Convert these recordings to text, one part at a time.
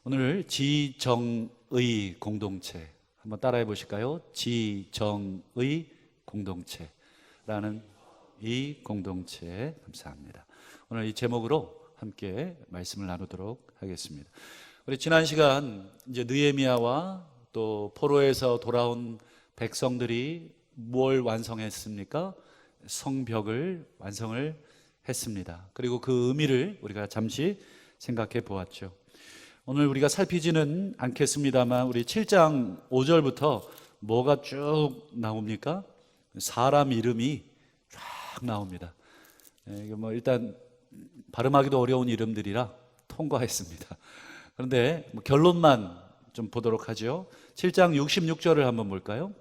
오늘 지정의 공동체 한번 따라해 보실까요? 지정의 공동체라는 이 공동체, 감사합니다. 오늘 이 제목으로 함께 말씀을 나누도록 하겠습니다. 우리 지난 시간 이제 느헤미야와 또 포로에서 돌아온 백성들이 뭘 완성했습니까? 성벽을 완성을 했습니다. 그리고 그 의미를 우리가 잠시 생각해 보았죠. 오늘 우리가 살피지는 않겠습니다만 우리 7장 5절부터 뭐가 쭉 나옵니까? 사람 이름이 쫙 나옵니다. 이게 뭐 일단 발음하기도 어려운 이름들이라 통과했습니다. 그런데 결론만 좀 보도록 하죠. 7장 66절을 한번 볼까요?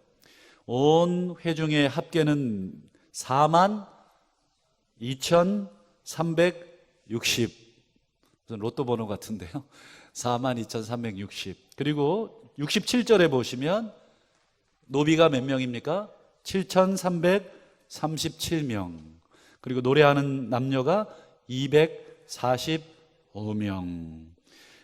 온 회중의 합계는 42,360. 무슨 로또 번호 같은데요. 42,360. 그리고 67절에 보시면 노비가 몇 명입니까? 7,337명. 그리고 노래하는 남녀가 245명.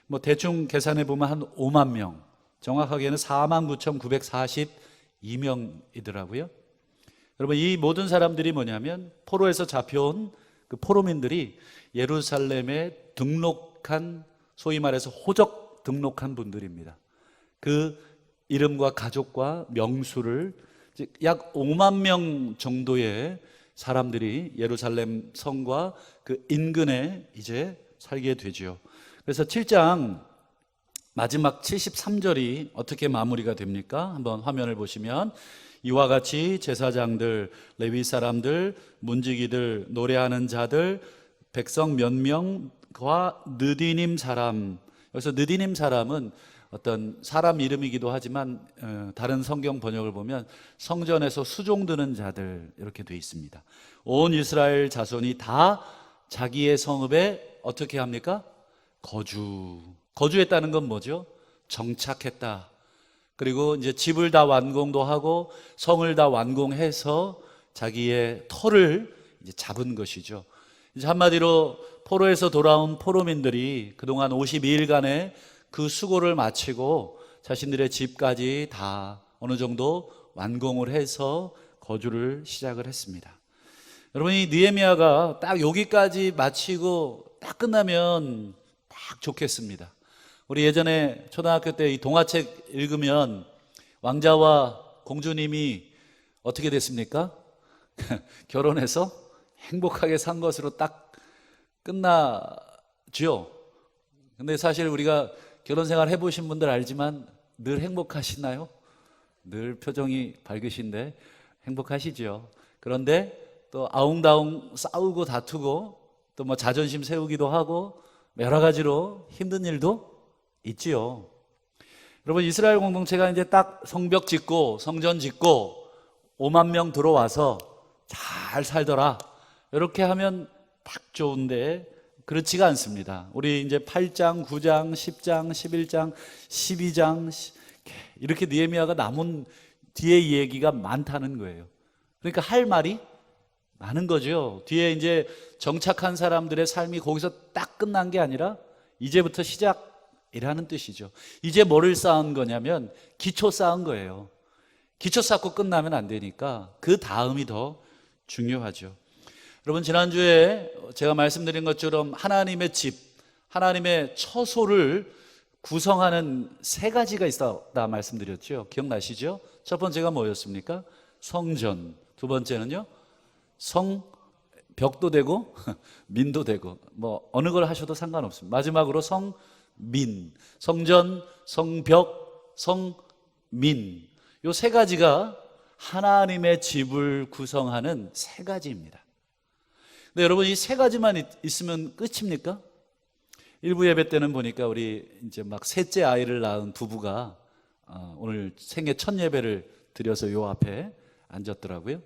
뭐 대충 계산해 보면 한 5만 명. 정확하게는 49,942명이더라고요. 여러분, 이 모든 사람들이 뭐냐면 포로에서 잡혀온 그 포로민들이 예루살렘에 등록한, 소위 말해서 호적 등록한 분들입니다. 그 이름과 가족과 명수를 약 5만 명 정도의 사람들이 예루살렘 성과 그 인근에 이제 살게 되죠. 그래서 7장 마지막 73절이 어떻게 마무리가 됩니까? 한번 화면을 보시면 이와 같이 제사장들, 레위 사람들, 문지기들, 노래하는 자들, 백성 몇 명과 느디님 사람. 여기서 느디님 사람은 어떤 사람 이름이기도 하지만 다른 성경 번역을 보면 성전에서 수종드는 자들 이렇게 돼 있습니다. 온 이스라엘 자손이 다 자기의 성읍에 어떻게 합니까? 거주했다는 건 뭐죠? 정착했다. 그리고 이제 집을 다 완공도 하고 성을 다 완공해서 자기의 터를 이제 잡은 것이죠. 이제 한마디로 포로에서 돌아온 포로민들이 그동안 52일간의 그 수고를 마치고 자신들의 집까지 다 어느 정도 완공을 해서 거주를 시작을 했습니다. 여러분, 이 느헤미야가 딱 여기까지 마치고 딱 끝나면 딱 좋겠습니다. 우리 예전에 초등학교 때 이 동화책 읽으면 왕자와 공주님이 어떻게 됐습니까? 결혼해서 행복하게 산 것으로 딱 끝나죠. 근데 사실 우리가 결혼 생활 해보신 분들 알지만 늘 행복하시나요? 늘 표정이 밝으신데 행복하시죠. 그런데 또 아웅다웅 싸우고 다투고 또 뭐 자존심 세우기도 하고 여러 가지로 힘든 일도 있지요. 여러분, 이스라엘 공동체가 이제 딱 성벽 짓고 성전 짓고 5만 명 들어와서 잘 살더라 이렇게 하면 딱 좋은데 그렇지가 않습니다. 우리 이제 8장, 9장, 10장, 11장, 12장 이렇게 느헤미야가 남은 뒤에 이 얘기가 많다는 거예요. 그러니까 할 말이 많은 거죠. 뒤에 이제 정착한 사람들의 삶이 거기서 딱 끝난 게 아니라 이제부터 시작이라는 뜻이죠. 이제 뭐를 쌓은 거냐면 기초 쌓은 거예요. 기초 쌓고 끝나면 안 되니까 그 다음이 더 중요하죠. 여러분, 지난주에 제가 말씀드린 것처럼 하나님의 집, 하나님의 처소를 구성하는 세 가지가 있었다 말씀드렸죠. 기억나시죠? 첫 번째가 뭐였습니까? 성전. 두 번째는요, 성벽도 되고 민도 되고 뭐 어느 걸 하셔도 상관없습니다. 마지막으로 성민. 성전, 성벽, 성민. 요 세 가지가 하나님의 집을 구성하는 세 가지입니다. 근데 여러분, 이 세 가지만 있으면 끝입니까? 일부 예배 때는 보니까 우리 이제 막 셋째 아이를 낳은 부부가 오늘 생애 첫 예배를 드려서 요 앞에 앉았더라고요.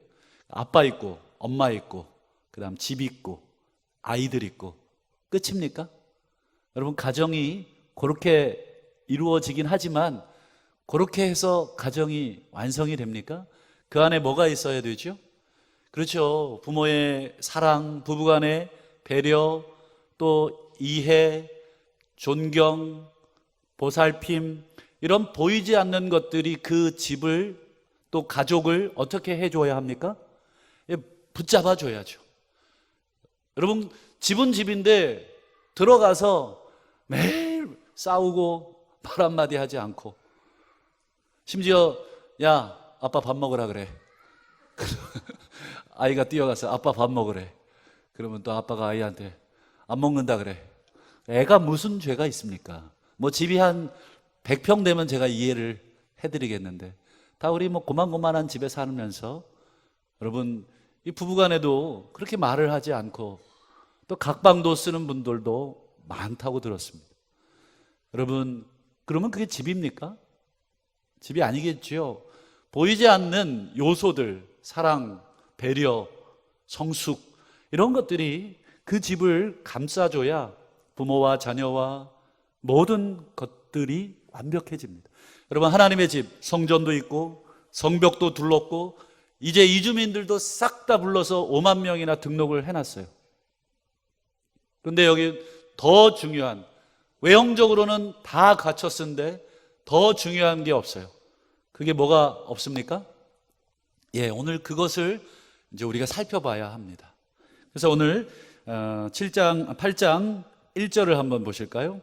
아빠 있고 엄마 있고 그 다음 집 있고 아이들 있고 끝입니까? 여러분, 가정이 그렇게 이루어지긴 하지만 그렇게 해서 가정이 완성이 됩니까? 그 안에 뭐가 있어야 되죠? 그렇죠. 부모의 사랑, 부부간의 배려, 또 이해, 존경, 보살핌, 이런 보이지 않는 것들이 그 집을 또 가족을 어떻게 해줘야 합니까? 예, 붙잡아 줘야죠. 여러분, 집은 집인데 들어가서 매일 싸우고 말 한마디 하지 않고, 심지어 야 아빠 밥 먹으라 그래. 아이가 뛰어가서 아빠 밥 먹으래. 그러면 또 아빠가 아이한테 안 먹는다 그래. 애가 무슨 죄가 있습니까? 뭐 집이 한 100평 되면 제가 이해를 해드리겠는데, 다 우리 뭐 고만고만한 집에 살면서 여러분, 이 부부간에도 그렇게 말을 하지 않고 또 각방도 쓰는 분들도 많다고 들었습니다. 여러분, 그러면 그게 집입니까? 집이 아니겠죠. 보이지 않는 요소들, 사랑, 배려, 성숙, 이런 것들이 그 집을 감싸줘야 부모와 자녀와 모든 것들이 완벽해집니다. 여러분, 하나님의 집, 성전도 있고 성벽도 둘렀고 이제 이주민들도 싹 다 불러서 5만 명이나 등록을 해놨어요. 그런데 여기 더 중요한, 외형적으로는 다 갖췄는데 더 중요한 게 없어요. 그게 뭐가 없습니까? 예, 오늘 그것을 이제 우리가 살펴봐야 합니다. 그래서 오늘 8장 1절을 한번 보실까요?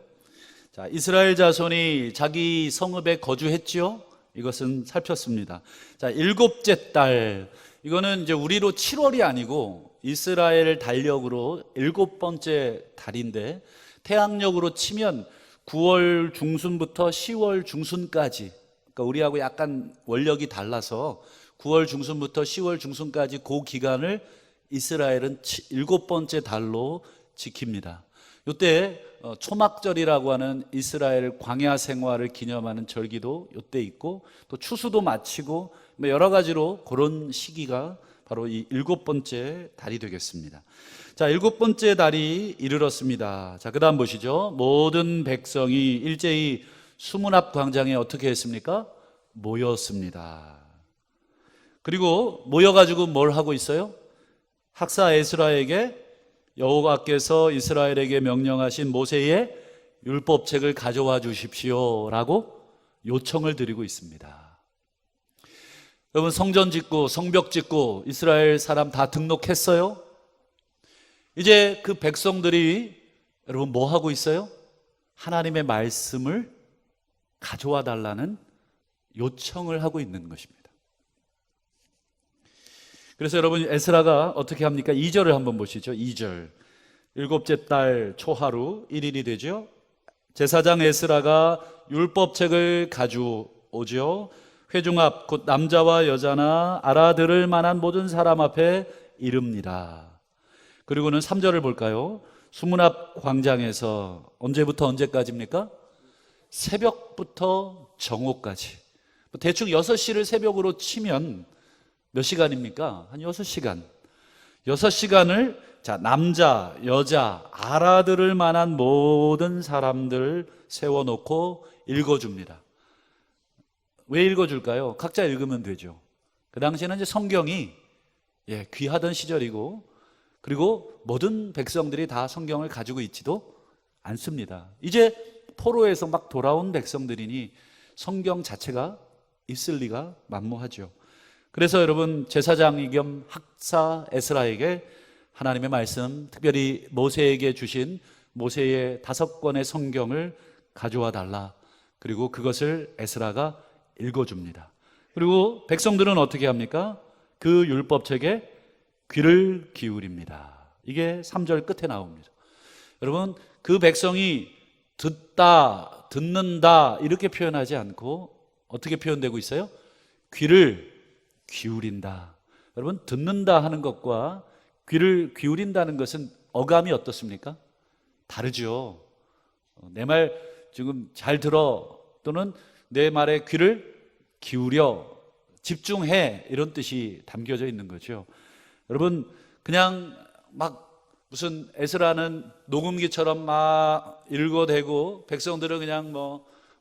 자, 이스라엘 자손이 자기 성읍에 거주했지요. 이것은 살폈습니다. 자, 7째 달, 이거는 이제 우리로 7월이 아니고 이스라엘 달력으로 7번째 달인데, 태양력으로 치면 9월 중순부터 10월 중순까지, 그러니까 우리하고 약간 원력이 달라서 9월 중순부터 10월 중순까지 그 기간을 이스라엘은 7번째 달로 지킵니다. 이때 초막절이라고 하는 이스라엘 광야 생활을 기념하는 절기도 이때 있고, 또 추수도 마치고 여러 가지로 그런 시기가 바로 이 7번째 달이 되겠습니다. 자, 7번째 달이 이르렀습니다. 자, 그 다음 보시죠. 모든 백성이 일제히 수문 앞 광장에 어떻게 했습니까? 모였습니다. 그리고 모여가지고 뭘 하고 있어요? 학사 에스라에게 여호와께서 이스라엘에게 명령하신 모세의 율법책을 가져와 주십시오라고 요청을 드리고 있습니다. 여러분, 성전 짓고 성벽 짓고 이스라엘 사람 다 등록했어요? 이제 그 백성들이 여러분 뭐 하고 있어요? 하나님의 말씀을 가져와 달라는 요청을 하고 있는 것입니다. 그래서 여러분, 에스라가 어떻게 합니까? 2절을 한번 보시죠. 2절. 7째 달 초하루 1일이 되죠. 제사장 에스라가 율법책을 가져오죠. 회중 앞 곧 남자와 여자나 알아들을 만한 모든 사람 앞에 이릅니다. 그리고는 3절을 볼까요? 수문 앞 광장에서 언제부터 언제까지입니까? 새벽부터 정오까지. 대충 6시를 새벽으로 치면 몇 시간입니까? 한 6시간. 6시간을 자, 남자, 여자, 알아들을 만한 모든 사람들 세워놓고 읽어줍니다. 왜 읽어줄까요? 각자 읽으면 되죠. 그 당시에는 이제 성경이 귀하던 시절이고, 그리고 모든 백성들이 다 성경을 가지고 있지도 않습니다. 이제 포로에서 막 돌아온 백성들이니 성경 자체가 있을 리가 만무하죠. 그래서 여러분, 제사장 겸 학사 에스라에게 하나님의 말씀, 특별히 모세에게 주신 모세의 5권의 성경을 가져와 달라. 그리고 그것을 에스라가 읽어줍니다. 그리고 백성들은 어떻게 합니까? 그 율법책에 귀를 기울입니다. 이게 3절 끝에 나옵니다. 여러분, 그 백성이 듣다, 듣는다 이렇게 표현하지 않고 어떻게 표현되고 있어요? 귀를 기울인다. 여러분, 듣는다 하는 것과 귀를 기울인다는 것은 어감이 어떻습니까? 다르죠. 내 말 지금 잘 들어, 또는 내 말에 귀를 기울여, 집중해, 이런 뜻이 담겨져 있는 거죠. 여러분, 그냥 막 무슨 에스라는 녹음기처럼 막 읽어대고 백성들은 그냥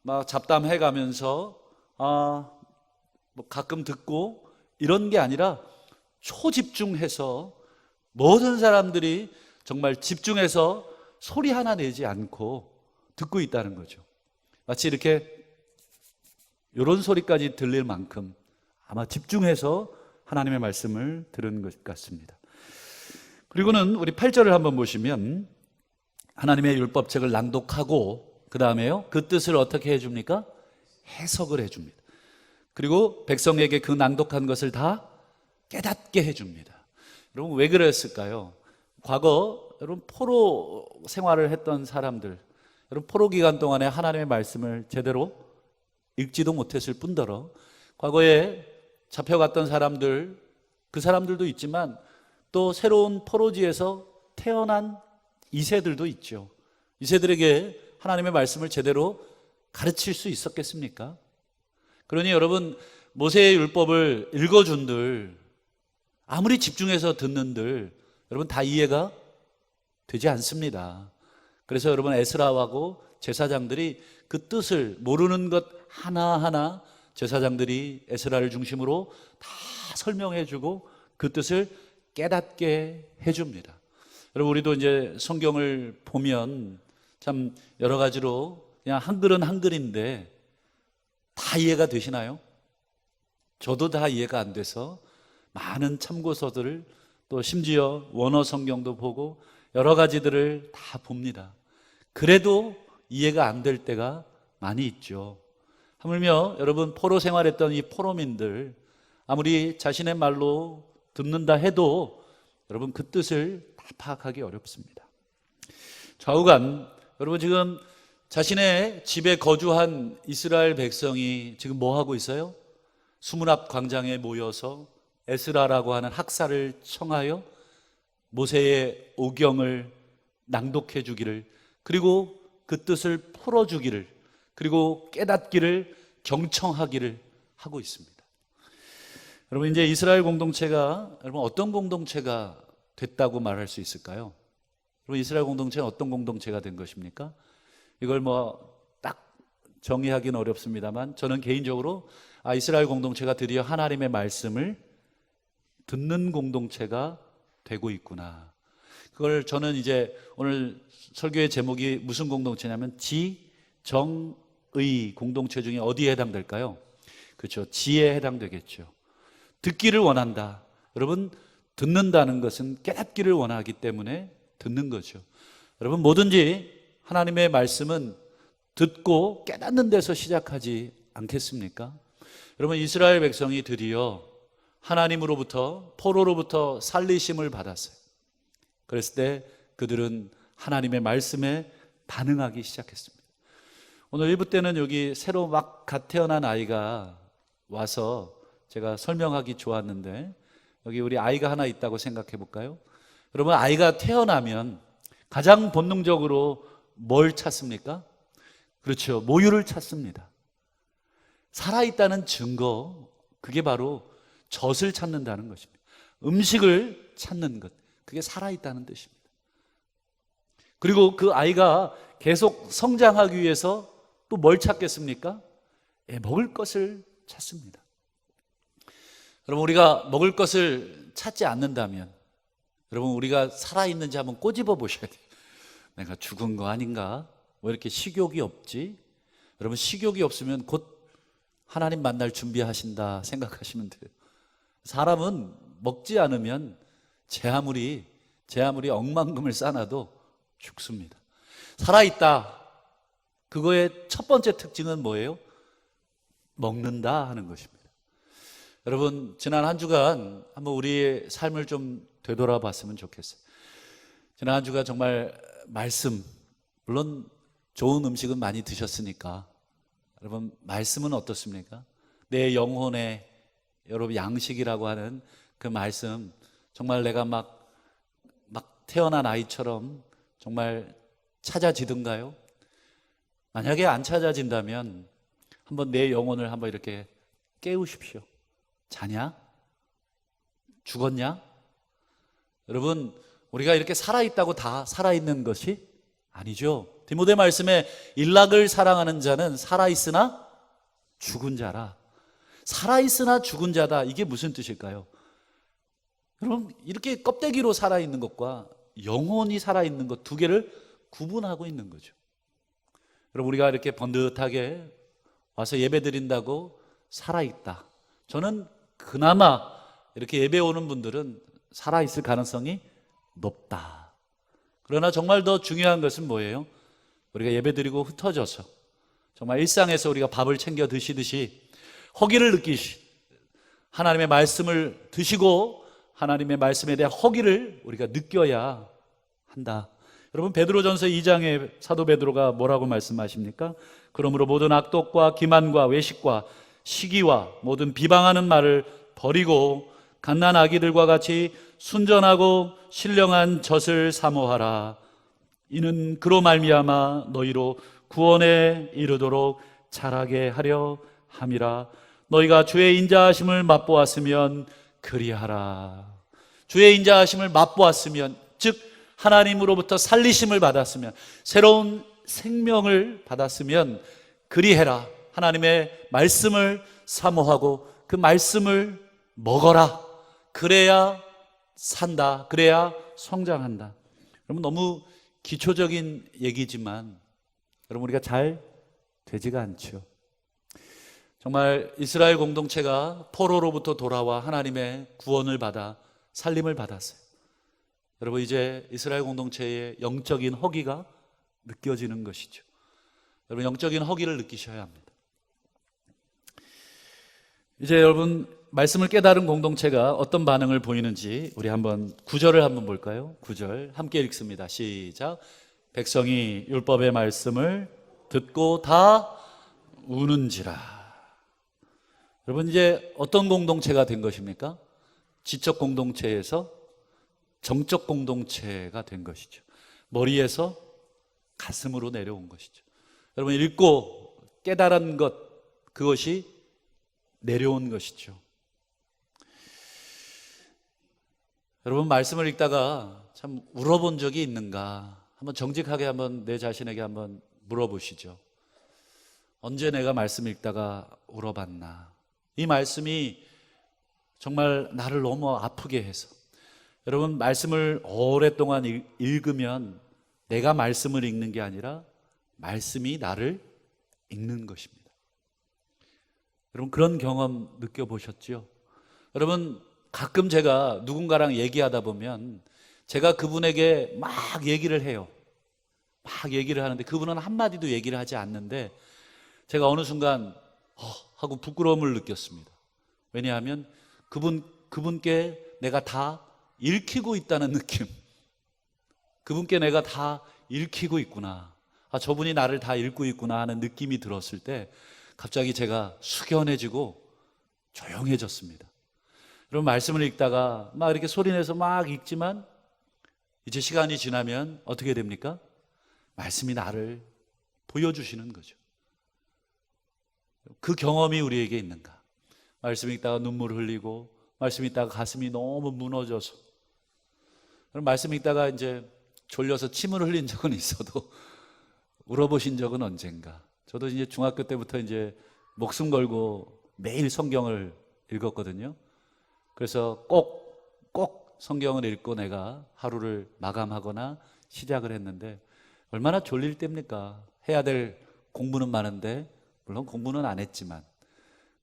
막 잡담해 가면서 뭐 가끔 듣고 이런 게 아니라 초집중해서 모든 사람들이 정말 집중해서 소리 하나 내지 않고 듣고 있다는 거죠. 마치 이렇게 이런 소리까지 들릴 만큼 아마 집중해서 하나님의 말씀을 들은 것 같습니다. 그리고는 우리 8절을 한번 보시면 하나님의 율법책을 낭독하고 그 다음에요, 그 뜻을 어떻게 해줍니까? 해석을 해줍니다. 그리고 백성에게 그 낭독한 것을 다 깨닫게 해줍니다. 여러분 왜 그랬을까요? 과거 여러분 포로 생활을 했던 사람들, 여러분 포로 기간 동안에 하나님의 말씀을 제대로 읽지도 못했을 뿐더러 과거에 잡혀갔던 사람들, 그 사람들도 있지만 또 새로운 포로지에서 태어난 2세들도 있죠. 2세들에게 하나님의 말씀을 제대로 가르칠 수 있었겠습니까? 그러니 여러분 모세의 율법을 읽어준들, 아무리 집중해서 듣는들 여러분 다 이해가 되지 않습니다. 그래서 여러분 에스라하고 제사장들이 그 뜻을 모르는 것 하나하나 제사장들이 에스라를 중심으로 다 설명해주고 그 뜻을 깨닫게 해줍니다. 여러분 우리도 이제 성경을 보면 참 여러 가지로 그냥 한글은 한글인데 다 이해가 되시나요? 저도 다 이해가 안 돼서 많은 참고서들을 또 심지어 원어 성경도 보고 여러 가지들을 다 봅니다. 그래도 이해가 안 될 때가 많이 있죠. 하물며 여러분 포로 생활했던 이 포로민들 아무리 자신의 말로 듣는다 해도 여러분 그 뜻을 다 파악하기 어렵습니다. 좌우간 여러분 지금 자신의 집에 거주한 이스라엘 백성이 지금 뭐 하고 있어요? 수문 앞 광장에 모여서 에스라라고 하는 학사를 청하여 모세의 오경을 낭독해 주기를, 그리고 그 뜻을 풀어 주기를, 그리고 깨닫기를, 경청하기를 하고 있습니다. 여러분 이제 이스라엘 공동체가 여러분 어떤 공동체가 됐다고 말할 수 있을까요? 여러분 이스라엘 공동체는 어떤 공동체가 된 것입니까? 이걸 뭐 딱 정의하기는 어렵습니다만 저는 개인적으로 이스라엘 공동체가 드디어 하나님의 말씀을 듣는 공동체가 되고 있구나. 그걸 저는 이제 오늘 설교의 제목이 무슨 공동체냐면 지정의 공동체 중에 어디에 해당될까요? 그렇죠. 지에 해당되겠죠. 듣기를 원한다. 여러분 듣는다는 것은 깨닫기를 원하기 때문에 듣는 거죠. 여러분 뭐든지 하나님의 말씀은 듣고 깨닫는 데서 시작하지 않겠습니까? 여러분 이스라엘 백성이 드디어 하나님으로부터 포로로부터 살리심을 받았어요. 그랬을 때 그들은 하나님의 말씀에 반응하기 시작했습니다. 오늘 1부 때는 여기 새로 막 갓 태어난 아이가 와서 제가 설명하기 좋았는데 여기 우리 아이가 하나 있다고 생각해 볼까요? 여러분 아이가 태어나면 가장 본능적으로 뭘 찾습니까? 그렇죠. 모유를 찾습니다. 살아있다는 증거, 그게 바로 젖을 찾는다는 것입니다. 음식을 찾는 것, 그게 살아있다는 뜻입니다. 그리고 그 아이가 계속 성장하기 위해서 또 뭘 찾겠습니까? 먹을 것을 찾습니다. 여러분 우리가 먹을 것을 찾지 않는다면 여러분 우리가 살아있는지 한번 꼬집어 보셔야 돼요. 내가 죽은 거 아닌가? 왜 이렇게 식욕이 없지? 여러분 식욕이 없으면 곧 하나님 만날 준비하신다 생각하시면 돼요. 사람은 먹지 않으면 제 아무리 억만금을 쌓아놔도 죽습니다. 살아있다. 그거의 첫 번째 특징은 뭐예요? 먹는다 하는 것입니다. 여러분 지난 한 주간 한번 우리의 삶을 좀 되돌아봤으면 좋겠어요. 지난 한 주간 정말 말씀, 물론 좋은 음식은 많이 드셨으니까 여러분 말씀은 어떻습니까? 내 영혼의 여러분 양식이라고 하는 그 말씀, 정말 내가 막 태어난 아이처럼 정말 찾아지던가요? 만약에 안 찾아진다면 한번 내 영혼을 한번 이렇게 깨우십시오. 자냐? 죽었냐? 여러분 우리가 이렇게 살아있다고 다 살아있는 것이 아니죠. 디모데 말씀에 일락을 사랑하는 자는 살아있으나 죽은 자라. 살아있으나 죽은 자다. 이게 무슨 뜻일까요? 여러분 이렇게 껍데기로 살아있는 것과 영혼이 살아있는 것 두 개를 구분하고 있는 거죠. 여러분, 우리가 이렇게 번듯하게 와서 예배 드린다고 살아있다. 저는 그나마 이렇게 예배 오는 분들은 살아있을 가능성이 높다. 그러나 정말 더 중요한 것은 뭐예요? 우리가 예배 드리고 흩어져서 정말 일상에서 우리가 밥을 챙겨 드시듯이 허기를 느끼시, 하나님의 말씀을 드시고 하나님의 말씀에 대한 허기를 우리가 느껴야 한다. 여러분, 베드로전서 2장에 사도 베드로가 뭐라고 말씀하십니까? 그러므로 모든 악독과 기만과 외식과 시기와 모든 비방하는 말을 버리고 갓난 아기들과 같이 순전하고 신령한 젖을 사모하라. 이는 그로 말미암아 너희로 구원에 이르도록 자라게 하려 함이라. 너희가 주의 인자하심을 맛보았으면 그리하라. 주의 인자하심을 맛보았으면, 즉 하나님으로부터 살리심을 받았으면, 새로운 생명을 받았으면 그리해라. 하나님의 말씀을 사모하고 그 말씀을 먹어라. 그래야 산다. 그래야 성장한다. 여러분, 너무 기초적인 얘기지만 여러분, 우리가 잘 되지가 않죠. 정말 이스라엘 공동체가 포로로부터 돌아와 하나님의 구원을 받아 살림을 받았어요. 여러분, 이제 이스라엘 공동체의 영적인 허기가 느껴지는 것이죠. 여러분, 영적인 허기를 느끼셔야 합니다. 이제 여러분, 말씀을 깨달은 공동체가 어떤 반응을 보이는지 우리 한번 9절을 한번 볼까요? 9절 함께 읽습니다. 시작. 백성이 율법의 말씀을 듣고 다 우는지라. 여러분, 이제 어떤 공동체가 된 것입니까? 지적 공동체에서 정적 공동체가 된 것이죠. 머리에서 가슴으로 내려온 것이죠. 여러분, 읽고 깨달은 것, 그것이 내려온 것이죠. 여러분, 말씀을 읽다가 참 울어본 적이 있는가? 한번 정직하게 한번 내 자신에게 한번 물어보시죠. 언제 내가 말씀 읽다가 울어봤나? 이 말씀이 정말 나를 너무 아프게 해서, 여러분, 말씀을 오랫동안 읽으면 내가 말씀을 읽는 게 아니라 말씀이 나를 읽는 것입니다. 여러분, 그런 경험 느껴보셨죠? 여러분, 가끔 제가 누군가랑 얘기하다 보면 제가 그분에게 막 얘기를 해요. 막 얘기를 하는데 그분은 한마디도 얘기를 하지 않는데 제가 어느 순간 하고 부끄러움을 느꼈습니다. 왜냐하면 그분께 내가 다 읽히고 있다는 느낌. 그분께 내가 다 읽히고 있구나. 저분이 나를 다 읽고 있구나 하는 느낌이 들었을 때 갑자기 제가 숙연해지고 조용해졌습니다. 여러분, 말씀을 읽다가 막 이렇게 소리내서 막 읽지만 이제 시간이 지나면 어떻게 됩니까? 말씀이 나를 보여주시는 거죠. 그 경험이 우리에게 있는가? 말씀 읽다가 눈물 흘리고, 말씀 읽다가 가슴이 너무 무너져서, 그럼 말씀 읽다가 이제 졸려서 침을 흘린 적은 있어도 울어보신 적은 언젠가? 저도 이제 중학교 때부터 이제 목숨 걸고 매일 성경을 읽었거든요. 그래서 꼭 성경을 읽고 내가 하루를 마감하거나 시작을 했는데 얼마나 졸릴 때입니까? 해야 될 공부는 많은데, 물론 공부는 안 했지만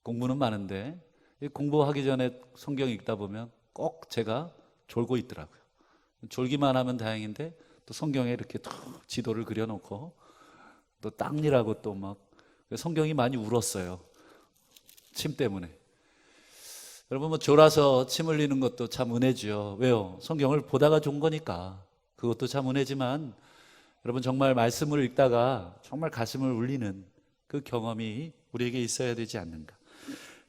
공부는 많은데 공부하기 전에 성경 읽다 보면 꼭 제가 졸고 있더라고요. 졸기만 하면 다행인데 또 성경에 이렇게 툭 지도를 그려놓고 또 땅이라고 또 막 성경이 많이 울었어요. 침 때문에. 여러분, 뭐 졸아서 침 흘리는 것도 참 은혜죠. 왜요? 성경을 보다가 좋은 거니까. 그것도 참 은혜지만 여러분, 정말 말씀을 읽다가 정말 가슴을 울리는 그 경험이 우리에게 있어야 되지 않는가?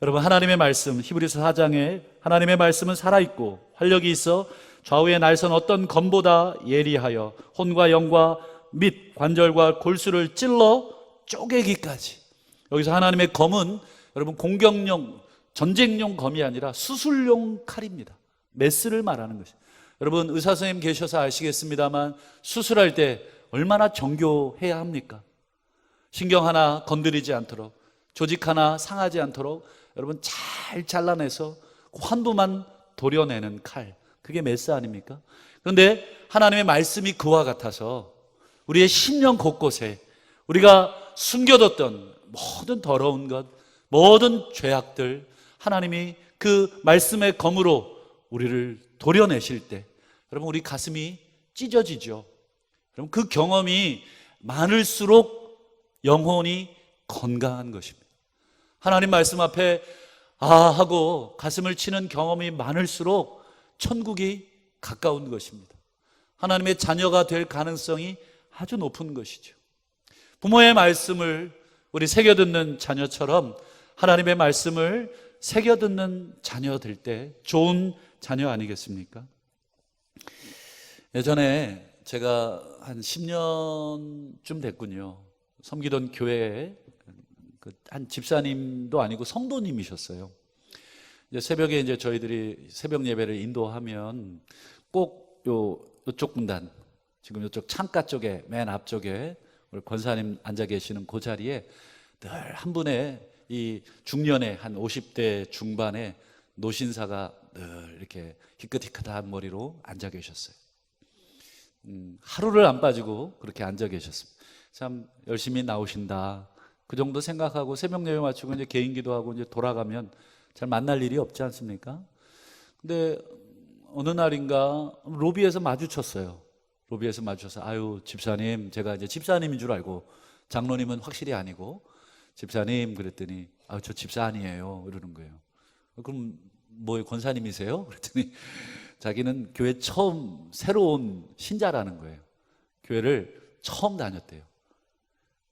여러분, 하나님의 말씀, 히브리서 4장에 하나님의 말씀은 살아있고 활력이 있어 좌우에 날선 어떤 검보다 예리하여 혼과 영과 및 관절과 골수를 찔러 쪼개기까지. 여기서 하나님의 검은 여러분, 공격용, 전쟁용 검이 아니라 수술용 칼입니다. 메스를 말하는 것이죠. 여러분, 의사 선생님 계셔서 아시겠습니다만 수술할 때 얼마나 정교해야 합니까? 신경 하나 건드리지 않도록, 조직 하나 상하지 않도록 여러분 잘 잘라내서 환부만 도려내는 칼, 그게 메스 아닙니까? 그런데 하나님의 말씀이 그와 같아서 우리의 심령 곳곳에, 우리가 숨겨뒀던 모든 더러운 것, 모든 죄악들, 하나님이 그 말씀의 검으로 우리를 도려내실 때 여러분 우리 가슴이 찢어지죠. 여러분 그 경험이 많을수록 영혼이 건강한 것입니다. 하나님 말씀 앞에 하고 가슴을 치는 경험이 많을수록 천국이 가까운 것입니다. 하나님의 자녀가 될 가능성이 아주 높은 것이죠. 부모의 말씀을 우리 새겨듣는 자녀처럼 하나님의 말씀을 새겨듣는 자녀 될 때 좋은 자녀 아니겠습니까? 예전에 제가 한 10년쯤 됐군요. 섬기던 교회에 한 집사님도 아니고 성도님이셨어요. 이제 새벽에 이제 저희들이 새벽 예배를 인도하면 꼭 요쪽 분단, 지금 요쪽 창가 쪽에 맨 앞쪽에 우리 권사님 앉아 계시는 그 자리에 늘 한 분의 이 중년의 한 50대 중반의 노신사가 늘 이렇게 희끗희끗한 머리로 앉아 계셨어요. 하루를 안 빠지고 그렇게 앉아 계셨습니다. 참 열심히 나오신다. 그 정도 생각하고 새벽 예배 마치고 이제 개인 기도하고 이제 돌아가면 잘 만날 일이 없지 않습니까? 근데 어느 날인가 로비에서 마주쳤어요. 로비에서 마주쳐서 아유 집사님, 제가 이제 집사님인 줄 알고 장로님은 확실히 아니고 집사님 그랬더니 아 저 집사 아니에요 이러는 거예요. 그럼 뭐 권사님이세요? 그랬더니 자기는 교회 처음 새로운 신자라는 거예요. 교회를 처음 다녔대요.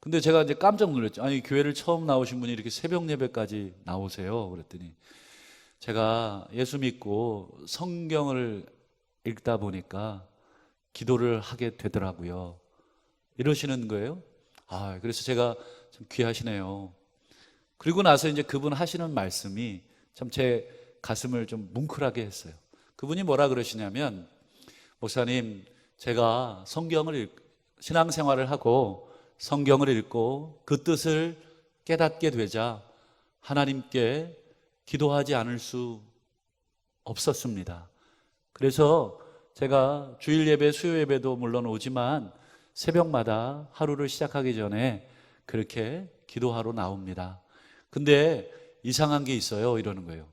근데 제가 이제 깜짝 놀랐죠. 아니 교회를 처음 나오신 분이 이렇게 새벽 예배까지 나오세요? 그랬더니 제가 예수 믿고 성경을 읽다 보니까 기도를 하게 되더라고요. 이러시는 거예요. 그래서 제가 참 귀하시네요. 그리고 나서 이제 그분 하시는 말씀이 참 제 가슴을 좀 뭉클하게 했어요. 그분이 뭐라 그러시냐면 목사님 제가 신앙생활을 하고 성경을 읽고 그 뜻을 깨닫게 되자 하나님께 기도하지 않을 수 없었습니다. 그래서 제가 주일 예배, 수요 예배도 물론 오지만 새벽마다 하루를 시작하기 전에 그렇게 기도하러 나옵니다. 근데 이상한 게 있어요 이러는 거예요.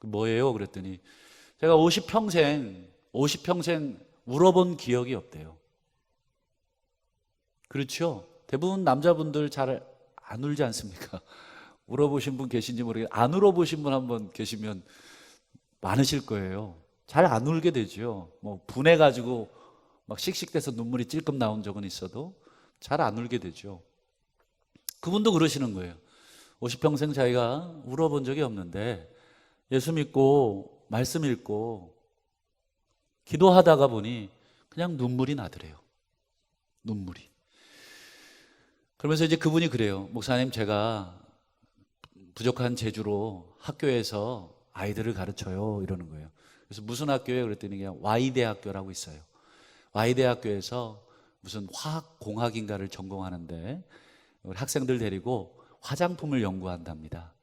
뭐예요? 그랬더니 제가 50평생 울어본 기억이 없대요. 그렇죠? 대부분 남자분들 잘 안 울지 않습니까? 울어보신 분 계신지 모르겠는데 안 울어보신 분 한번 계시면 많으실 거예요. 잘 안 울게 되죠. 뭐 분해가지고 막 씩씩대서 눈물이 찔끔 나온 적은 있어도 잘 안 울게 되죠. 그분도 그러시는 거예요. 50평생 자기가 울어본 적이 없는데 예수 믿고 말씀 읽고 기도하다가 보니 그냥 눈물이 나더래요. 눈물이. 그러면서 이제 그분이 그래요. 목사님 제가 부족한 재주로 학교에서 아이들을 가르쳐요 이러는 거예요. 그래서 무슨 학교예요? 그랬더니 그냥 Y대학교라고 있어요. Y대학교에서 무슨 화학공학인가를 전공하는데 우리 학생들 데리고 화장품을 연구한답니다.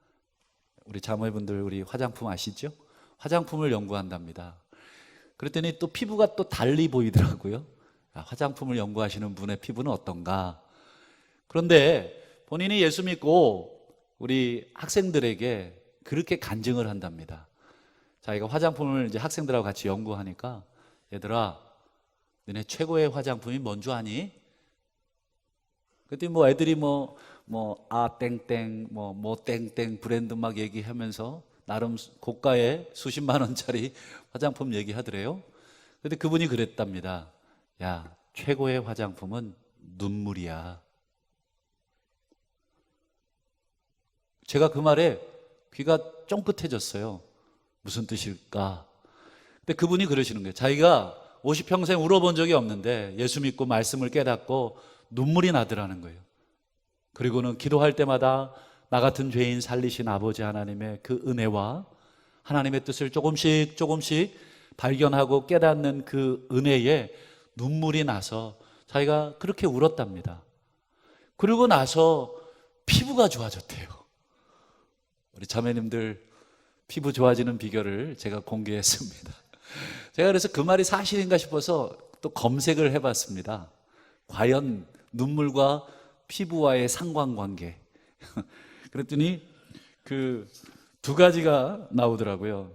우리 자매분들 우리 화장품 아시죠? 화장품을 연구한답니다. 그랬더니 또 피부가 또 달리 보이더라고요. 화장품을 연구하시는 분의 피부는 어떤가? 그런데 본인이 예수 믿고 우리 학생들에게 그렇게 간증을 한답니다. 자기가 화장품을 이제 학생들하고 같이 연구하니까 얘들아, 너네 최고의 화장품이 뭔 줄 아니? 그랬더니 뭐 애들이 땡땡 땡땡 브랜드 막 얘기하면서 나름 고가의 수십만 원짜리 화장품 얘기하더래요. 그런데 그분이 그랬답니다. 야, 최고의 화장품은 눈물이야. 제가 그 말에 귀가 쫑긋해졌어요. 무슨 뜻일까? 근데 그분이 그러시는 거예요. 자기가 50평생 울어본 적이 없는데 예수 믿고 말씀을 깨닫고 눈물이 나더라는 거예요. 그리고는 기도할 때마다 나 같은 죄인 살리신 아버지 하나님의 그 은혜와 하나님의 뜻을 조금씩 발견하고 깨닫는 그 은혜에 눈물이 나서 자기가 그렇게 울었답니다. 그리고 나서 피부가 좋아졌대요. 우리 자매님들 피부 좋아지는 비결을 제가 공개했습니다. 제가 그래서 그 말이 사실인가 싶어서 또 검색을 해봤습니다. 과연 눈물과 피부와의 상관관계. 그랬더니 그 두 가지가 나오더라고요.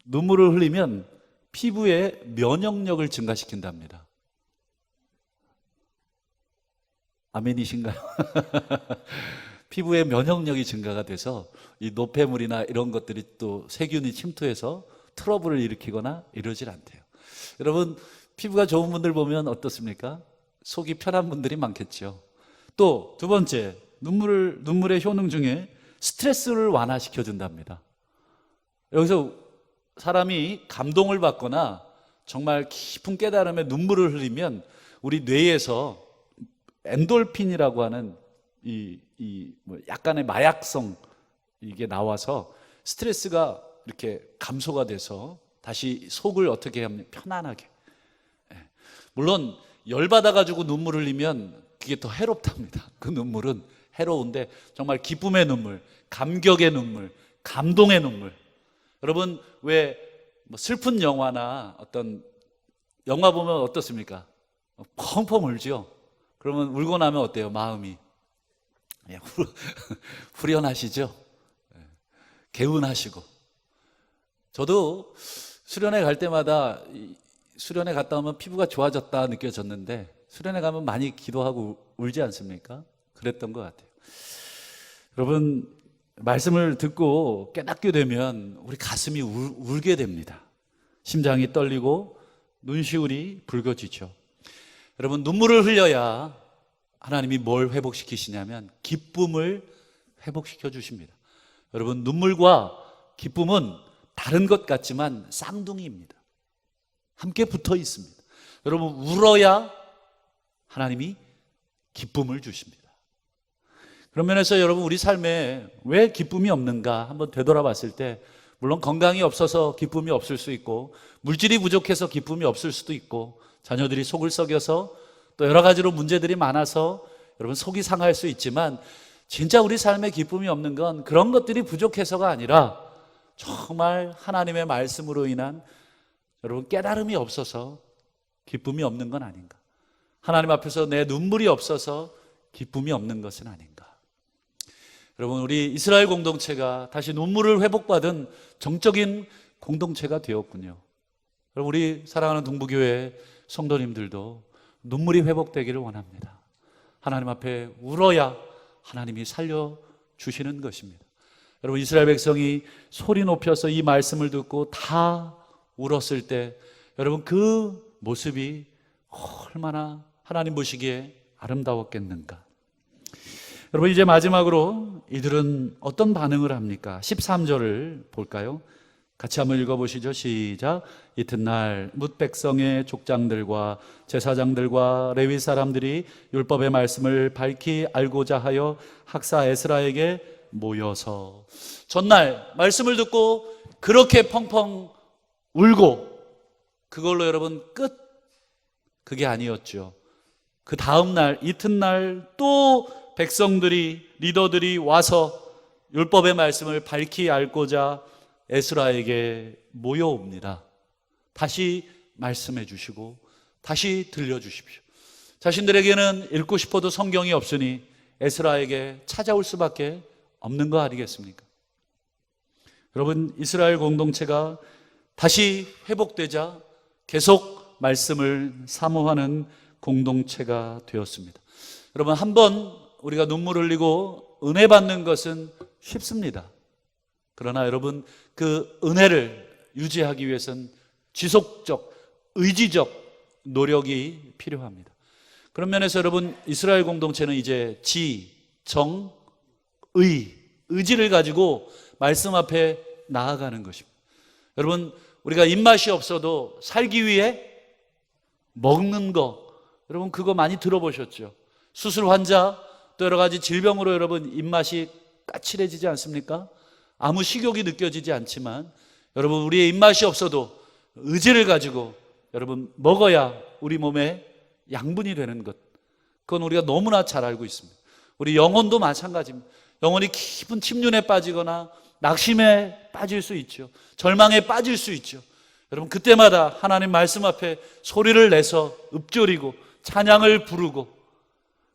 눈물을 흘리면 피부의 면역력을 증가시킨답니다. 아멘이신가요? 피부의 면역력이 증가가 돼서 이 노폐물이나 이런 것들이 또 세균이 침투해서 트러블을 일으키거나 이러질 않대요. 여러분, 피부가 좋은 분들 보면 어떻습니까? 속이 편한 분들이 많겠죠. 또 두 번째, 눈물의 효능 중에 스트레스를 완화시켜 준답니다. 여기서 사람이 감동을 받거나 정말 깊은 깨달음에 눈물을 흘리면 우리 뇌에서 엔돌핀이라고 하는 뭐 약간의 마약성 이게 나와서 스트레스가 이렇게 감소가 돼서 다시 속을 어떻게 하면 편안하게. 물론 열받아가지고 눈물 흘리면 그게 더 해롭답니다. 그 눈물은 해로운데 정말 기쁨의 눈물, 감격의 눈물, 감동의 눈물. 여러분 왜 뭐 슬픈 영화나 어떤 영화 보면 어떻습니까? 펑펑 울죠. 그러면 울고 나면 어때요? 마음이 후련하시죠? 개운하시고. 저도 수련회 갈 때마다 수련회 갔다 오면 피부가 좋아졌다 느껴졌는데 수련회 가면 많이 기도하고 울지 않습니까? 그랬던 것 같아요. 여러분 말씀을 듣고 깨닫게 되면 우리 가슴이 울게 됩니다. 심장이 떨리고 눈시울이 붉어지죠. 여러분 눈물을 흘려야 하나님이 뭘 회복시키시냐면 기쁨을 회복시켜 주십니다. 여러분 눈물과 기쁨은 다른 것 같지만 쌍둥이입니다. 함께 붙어 있습니다. 여러분 울어야 하나님이 기쁨을 주십니다. 그런 면에서 여러분 우리 삶에 왜 기쁨이 없는가 한번 되돌아봤을 때 물론 건강이 없어서 기쁨이 없을 수 있고 물질이 부족해서 기쁨이 없을 수도 있고 자녀들이 속을 썩여서 또 여러 가지로 문제들이 많아서 여러분 속이 상할 수 있지만 진짜 우리 삶에 기쁨이 없는 건 그런 것들이 부족해서가 아니라 정말 하나님의 말씀으로 인한 여러분 깨달음이 없어서 기쁨이 없는 건 아닌가. 하나님 앞에서 내 눈물이 없어서 기쁨이 없는 것은 아닌가. 여러분 우리 이스라엘 공동체가 다시 눈물을 회복받은 정적인 공동체가 되었군요. 여러분 우리 사랑하는 동부교회 성도님들도 눈물이 회복되기를 원합니다. 하나님 앞에 울어야 하나님이 살려주시는 것입니다. 여러분 이스라엘 백성이 소리 높여서 이 말씀을 듣고 다 울었을 때 여러분 그 모습이 얼마나 하나님 보시기에 아름다웠겠는가. 여러분 이제 마지막으로 이들은 어떤 반응을 합니까? 13절을 볼까요? 같이 한번 읽어보시죠. 시작. 이튿날 뭇 백성의 족장들과 제사장들과 레위 사람들이 율법의 말씀을 밝히 알고자 하여 학사 에스라에게 모여서 전날 말씀을 듣고 그렇게 펑펑 울고 그걸로 여러분 끝? 그게 아니었죠. 그 다음 날 이튿날 또 백성들이 리더들이 와서 율법의 말씀을 밝히 알고자 에스라에게 모여옵니다. 다시 말씀해 주시고 다시 들려주십시오. 자신들에게는 읽고 싶어도 성경이 없으니 에스라에게 찾아올 수밖에 없는 거 아니겠습니까? 여러분 이스라엘 공동체가 다시 회복되자 계속 말씀을 사모하는 공동체가 되었습니다. 여러분 한번 우리가 눈물 흘리고 은혜 받는 것은 쉽습니다. 그러나 여러분 그 은혜를 유지하기 위해서는 지속적, 의지적 노력이 필요합니다. 그런 면에서 여러분 이스라엘 공동체는 이제 지, 정, 의지를 가지고 말씀 앞에 나아가는 것입니다. 여러분 우리가 입맛이 없어도 살기 위해 먹는 거 여러분 그거 많이 들어보셨죠? 수술 환자 또 여러 가지 질병으로 여러분 입맛이 까칠해지지 않습니까? 아무 식욕이 느껴지지 않지만 여러분 우리의 입맛이 없어도 의지를 가지고 여러분 먹어야 우리 몸에 양분이 되는 것 그건 우리가 너무나 잘 알고 있습니다. 우리 영혼도 마찬가지입니다. 영혼이 깊은 침륜에 빠지거나 낙심에 빠질 수 있죠. 절망에 빠질 수 있죠. 여러분 그때마다 하나님 말씀 앞에 소리를 내서 읊조리고 찬양을 부르고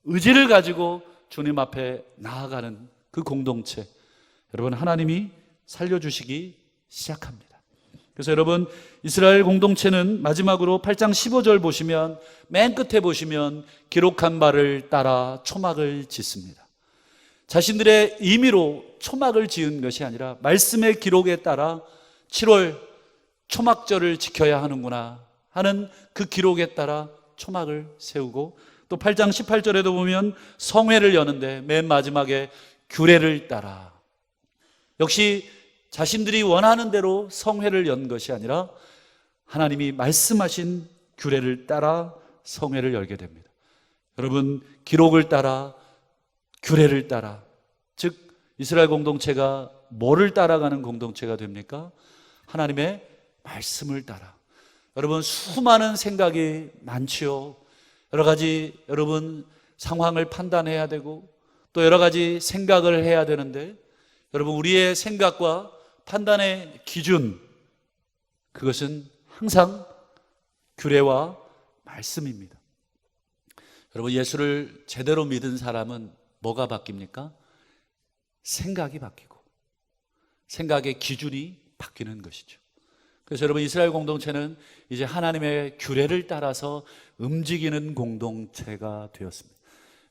의지를 가지고 주님 앞에 나아가는 그 공동체, 여러분 하나님이 살려주시기 시작합니다. 그래서 여러분, 이스라엘 공동체는 마지막으로 8장 15절 보시면, 맨 끝에 보시면 기록한 바를 따라 초막을 짓습니다. 자신들의 임의로 초막을 지은 것이 아니라 말씀의 기록에 따라 7월 초막절을 지켜야 하는구나 하는 그 기록에 따라 초막을 세우고, 또 8장 18절에도 보면 성회를 여는데 맨 마지막에 규례를 따라, 역시 자신들이 원하는 대로 성회를 연 것이 아니라 하나님이 말씀하신 규례를 따라 성회를 열게 됩니다. 여러분, 기록을 따라, 규례를 따라, 즉 이스라엘 공동체가 뭐를 따라가는 공동체가 됩니까? 하나님의 말씀을 따라. 여러분, 수많은 생각이 많지요. 여러 가지 여러분 상황을 판단해야 되고 또 여러 가지 생각을 해야 되는데, 여러분, 우리의 생각과 판단의 기준, 그것은 항상 규례와 말씀입니다. 여러분, 예수를 제대로 믿은 사람은 뭐가 바뀝니까? 생각이 바뀌고 생각의 기준이 바뀌는 것이죠. 그래서 여러분, 이스라엘 공동체는 이제 하나님의 규례를 따라서 움직이는 공동체가 되었습니다.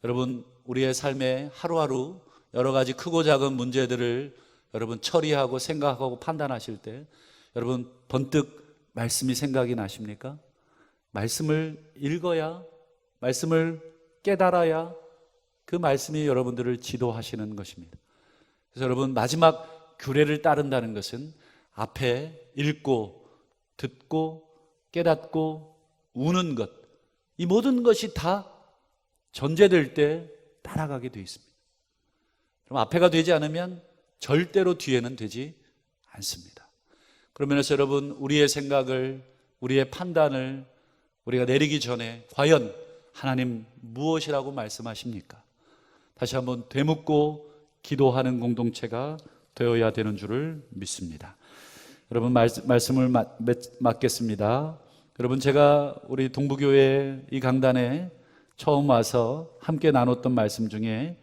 여러분, 우리의 삶에 하루하루 여러 가지 크고 작은 문제들을 여러분 처리하고 생각하고 판단하실 때, 여러분 번뜩 말씀이 생각이 나십니까? 말씀을 읽어야, 말씀을 깨달아야 그 말씀이 여러분들을 지도하시는 것입니다. 그래서 여러분, 마지막 규례를 따른다는 것은 앞에 읽고 듣고 깨닫고 우는 것, 이 모든 것이 다 전제될 때 따라가게 되어 있습니다. 그럼 앞에가 되지 않으면 절대로 뒤에는 되지 않습니다. 그런 면에서 여러분, 우리의 생각을, 우리의 판단을 우리가 내리기 전에 과연 하나님 무엇이라고 말씀하십니까? 다시 한번 되묻고 기도하는 공동체가 되어야 되는 줄을 믿습니다. 여러분, 말씀을 맡겠습니다. 여러분, 제가 우리 동부교회 이 강단에 처음 와서 함께 나눴던 말씀 중에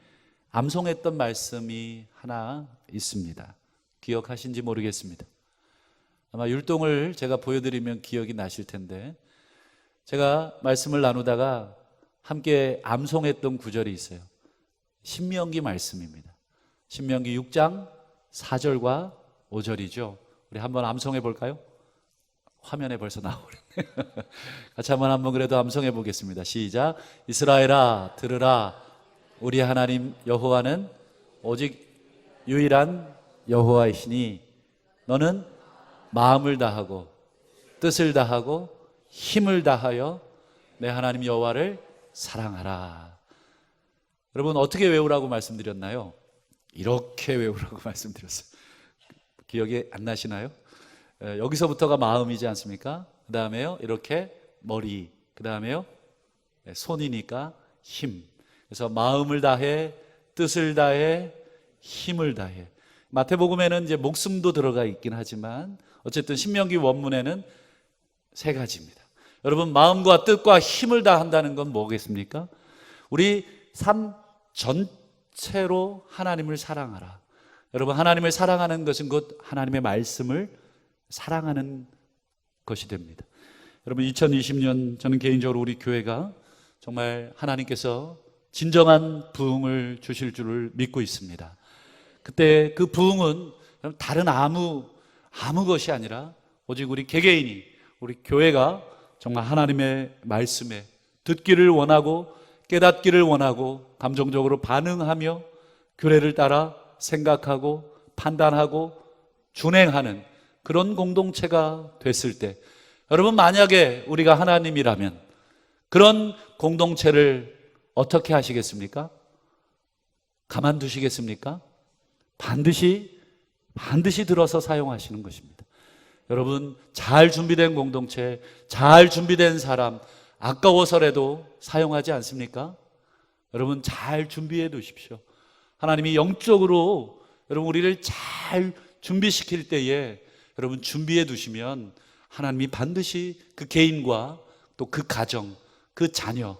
암송했던 말씀이 하나 있습니다. 기억하신지 모르겠습니다. 아마 율동을 제가 보여드리면 기억이 나실 텐데, 제가 말씀을 나누다가 함께 암송했던 구절이 있어요. 신명기 말씀입니다. 신명기 6장 4절과 5절이죠. 우리 한번 암송해 볼까요? 화면에 벌써 나오네. 같이 한번 그래도 암송해 보겠습니다. 시작. 이스라엘아 들으라, 우리 하나님 여호와는 오직 유일한 여호와이시니 너는 마음을 다하고 뜻을 다하고 힘을 다하여 내 하나님 여호와를 사랑하라. 여러분, 어떻게 외우라고 말씀드렸나요? 이렇게 외우라고 말씀드렸어요. 기억이 안 나시나요? 여기서부터가 마음이지 않습니까? 그 다음에요 이렇게 머리, 그 다음에요 손이니까 힘. 그래서 마음을 다해, 뜻을 다해, 힘을 다해. 마태복음에는 이제 목숨도 들어가 있긴 하지만 어쨌든 신명기 원문에는 세 가지입니다. 여러분, 마음과 뜻과 힘을 다한다는 건 뭐겠습니까? 우리 삶 전체로 하나님을 사랑하라. 여러분, 하나님을 사랑하는 것은 곧 하나님의 말씀을 사랑하는 것이 됩니다. 여러분, 2020년 저는 개인적으로 우리 교회가 정말 하나님께서 진정한 부흥을 주실 줄을 믿고 있습니다. 그때 그 부흥은 다른 아무 것이 아니라 오직 우리 개개인이, 우리 교회가 정말 하나님의 말씀에 듣기를 원하고 깨닫기를 원하고 감정적으로 반응하며 규례를 따라 생각하고 판단하고 준행하는 그런 공동체가 됐을 때, 여러분, 만약에 우리가 하나님이라면 그런 공동체를 어떻게 하시겠습니까? 가만두시겠습니까? 반드시 들어서 사용하시는 것입니다. 여러분, 잘 준비된 공동체, 잘 준비된 사람, 아까워서라도 사용하지 않습니까? 여러분, 잘 준비해 두십시오. 하나님이 영적으로 여러분 우리를 잘 준비시킬 때에 여러분 준비해 두시면 하나님이 반드시 그 개인과 또 그 가정, 그 자녀,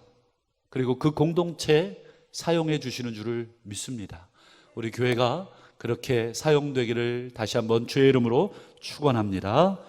그리고 그 공동체, 사용해 주시는 줄을 믿습니다. 우리 교회가 그렇게 사용되기를 다시 한번 주의 이름으로 축원합니다.